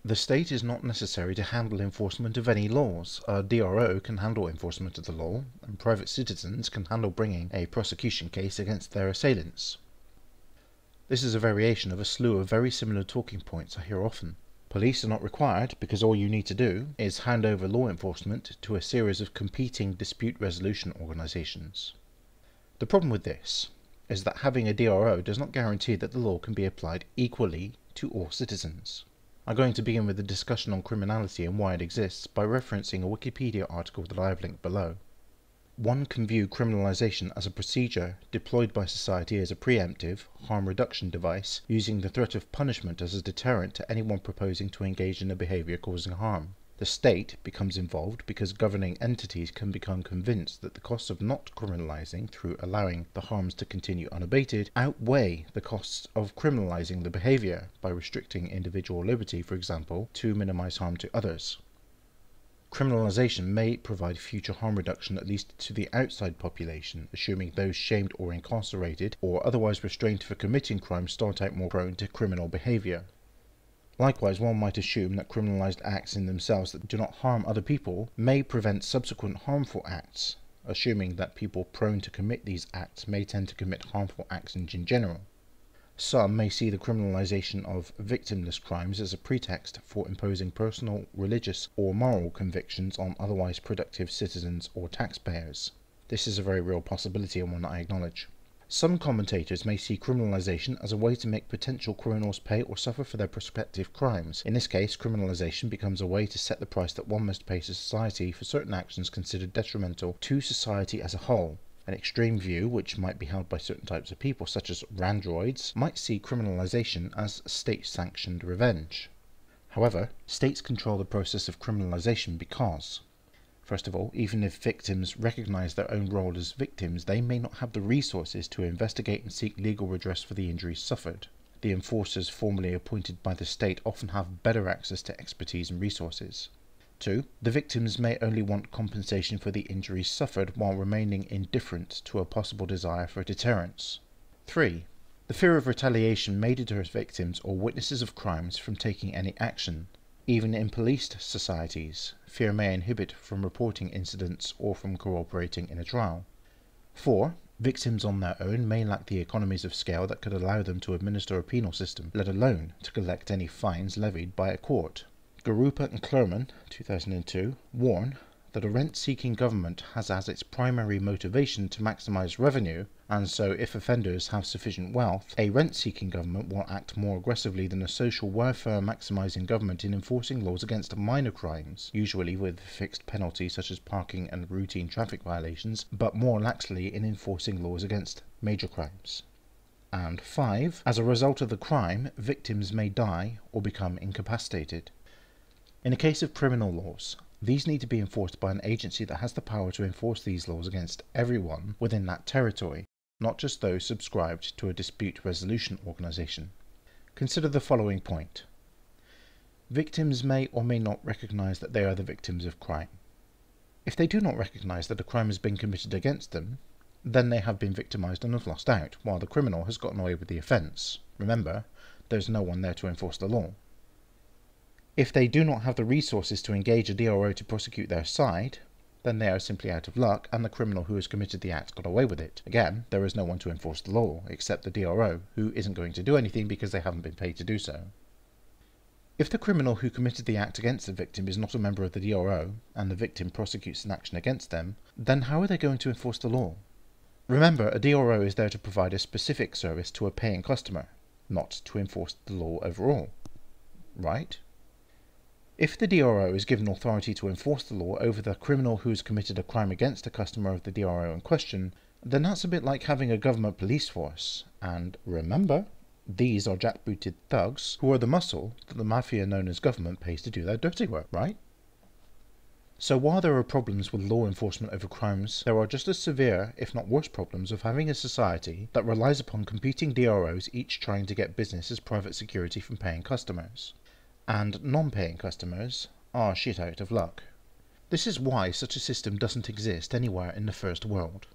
The state is not necessary to handle enforcement of any laws. A DRO can handle enforcement of the law, and private citizens can handle bringing a prosecution case against their assailants. This is a variation of a slew of very similar talking points I hear often. Police are not required because all you need to do is hand over law enforcement to a series of competing dispute resolution organisations. The problem with this is that having a DRO does not guarantee that the law can be applied equally to all citizens. I'm going to begin with a discussion on criminality and why it exists by referencing a Wikipedia article that I have linked below. One can view criminalisation as a procedure deployed by society as a preemptive, harm reduction device, using the threat of punishment as a deterrent to anyone proposing to engage in a behaviour causing harm. The state becomes involved because governing entities can become convinced that the costs of not criminalising through allowing the harms to continue unabated outweigh the costs of criminalising the behaviour by restricting individual liberty, for example, to minimise harm to others. Criminalisation may provide future harm reduction at least to the outside population, assuming those shamed or incarcerated or otherwise restrained for committing crimes start out more prone to criminal behaviour. Likewise, one might assume that criminalised acts in themselves that do not harm other people may prevent subsequent harmful acts, assuming that people prone to commit these acts may tend to commit harmful acts in general. Some may see the criminalisation of victimless crimes as a pretext for imposing personal, religious, or moral convictions on otherwise productive citizens or taxpayers. This is a very real possibility and one that I acknowledge. Some commentators may see criminalisation as a way to make potential criminals pay or suffer for their prospective crimes. In this case, criminalisation becomes a way to set the price that one must pay to society for certain actions considered detrimental to society as a whole. An extreme view, which might be held by certain types of people, such as randroids, might see criminalisation as state-sanctioned revenge. However, states control the process of criminalisation because, first of all, even if victims recognise their own role as victims, they may not have the resources to investigate and seek legal redress for the injuries suffered. The enforcers formally appointed by the state often have better access to expertise and resources. 2. The victims may only want compensation for the injuries suffered while remaining indifferent to a possible desire for deterrence. 3. The fear of retaliation may deter victims or witnesses of crimes from taking any action. Even in policed societies, fear may inhibit from reporting incidents or from cooperating in a trial. 4. Victims on their own may lack the economies of scale that could allow them to administer a penal system, let alone to collect any fines levied by a court. Garupa and Clerman, 2002, warn that a rent-seeking government has as its primary motivation to maximise revenue, and so if offenders have sufficient wealth, a rent-seeking government will act more aggressively than a social welfare-maximising government in enforcing laws against minor crimes, usually with fixed penalties such as parking and routine traffic violations, but more laxly in enforcing laws against major crimes. And 5. As a result of the crime, victims may die or become incapacitated. In a case of criminal laws, these need to be enforced by an agency that has the power to enforce these laws against everyone within that territory, not just those subscribed to a dispute resolution organisation. Consider the following point. Victims may or may not recognise that they are the victims of crime. If they do not recognise that a crime has been committed against them, then they have been victimised and have lost out, while the criminal has gotten away with the offence. Remember, there's no one there to enforce the law. If they do not have the resources to engage a DRO to prosecute their side, then they are simply out of luck and the criminal who has committed the act got away with it. Again, there is no one to enforce the law except the DRO, who isn't going to do anything because they haven't been paid to do so. If the criminal who committed the act against the victim is not a member of the DRO, and the victim prosecutes an action against them, then how are they going to enforce the law? Remember, a DRO is there to provide a specific service to a paying customer, not to enforce the law overall. Right? If the DRO is given authority to enforce the law over the criminal who has committed a crime against a customer of the DRO in question, then that's a bit like having a government police force. And remember, these are jackbooted thugs who are the muscle that the mafia known as government pays to do their dirty work, right? So while there are problems with law enforcement over crimes, there are just as severe, if not worse, problems of having a society that relies upon competing DROs each trying to get business as private security from paying customers. And non-paying customers are shit out of luck. This is why such a system doesn't exist anywhere in the first world.